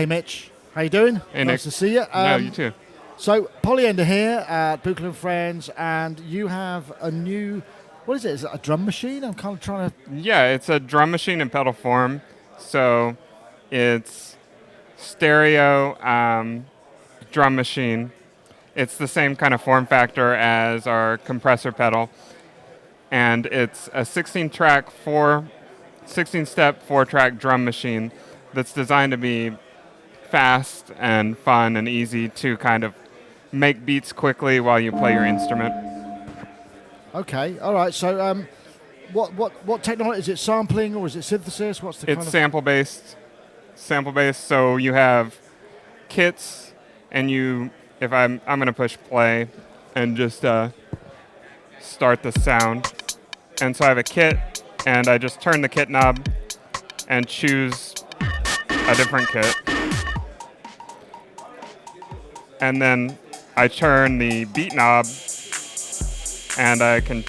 Hey Mitch, how you doing? Hey, nice Nick. to see you. No, you too. So Polyend are here at Buchel and Friends, and you have a new, what is it? Is it a drum machine? I'm kind of trying to... Yeah, it's a drum machine in pedal form. So it's stereo drum machine. It's the same kind of form factor as our compressor pedal. And it's a 16-step, 4-track drum machine that's designed to be fast and fun and easy to kind of make beats quickly while you play your instrument. Okay, all right. So what technology? Is it sampling or is it synthesis? What's the kind It's of... sample-based. So you have kits, and if I'm going to push play and just start the sound. And so I have a kit, and I just turn the kit knob and choose a different kit. And then I turn the beat knob, and I can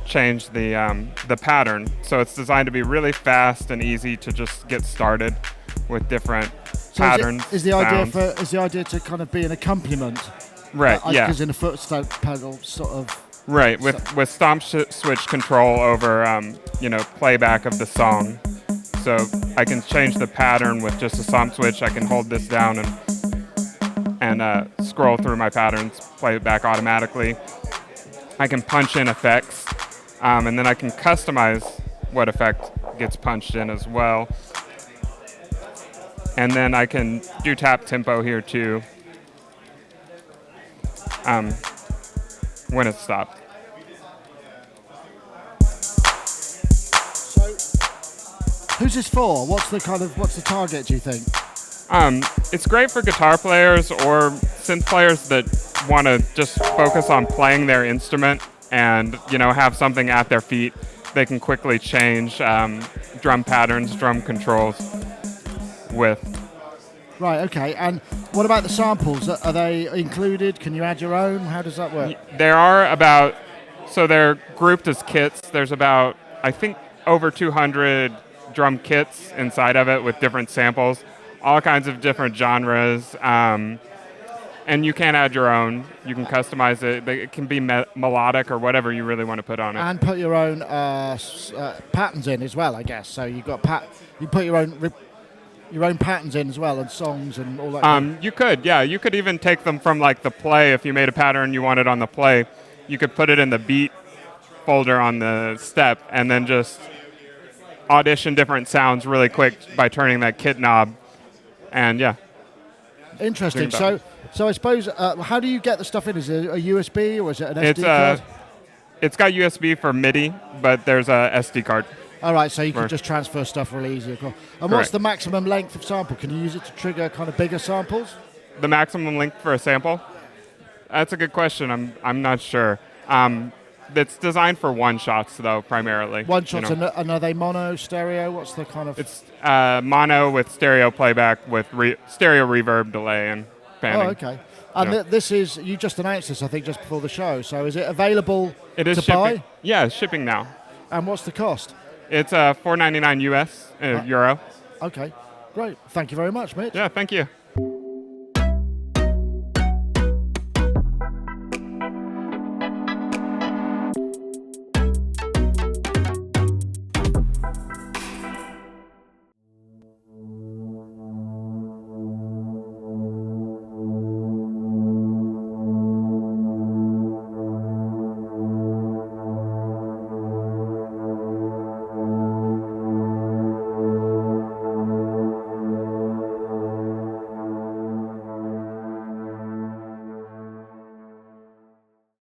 change the pattern. So it's designed to be really fast and easy to just get started with different patterns. Is the idea to kind of be an accompaniment? Right. Yeah. Because in a foot pedal sort of. Right. With stomp switch control over playback of the song. So I can change the pattern with just a stomp switch. I can hold this down and scroll through my patterns, play it back automatically. I can punch in effects, and then I can customize what effect gets punched in as well. And then I can do tap tempo here too when it's stopped. So, who's this for? What's the target, do you think? It's great for guitar players or synth players that want to just focus on playing their instrument and have something at their feet. They can quickly change drum patterns, drum controls with. Right. Okay. And what about the samples? Are they included? Can you add your own? How does that work? There are so they're grouped as kits. There's about, I think, over 200 drum kits inside of it with different samples. All kinds of different genres, and you can add your own. You can customize it. It can be melodic or whatever you really want to put on it. And put your own patterns in as well, I guess. So you put your own patterns in as well, and songs and all that. You could, yeah. You could even take them from like the play. If you made a pattern you wanted on the play, you could put it in the beat folder on the step, and then just audition different sounds really quick by turning that kit knob. And yeah. Interesting. So I suppose, how do you get the stuff in? Is it a USB or is it an SD card? It's got USB for MIDI, but there's a SD card. All right, so you can just transfer stuff really easy. And Correct. What's the maximum length of sample? Can you use it to trigger kind of bigger samples? The maximum length for a sample? That's a good question. I'm not sure. It's designed for one-shots, though, primarily. One-shots, and are they mono, stereo? What's the kind of... It's mono with stereo playback with stereo reverb delay and panning. Oh, okay. And this is, you just announced this, I think, just before the show. So is it available to shipping. Buy? Yeah, it's shipping now. And what's the cost? It's $4.99 US, euro. Okay, great. Thank you very much, Mitch. Yeah, thank you.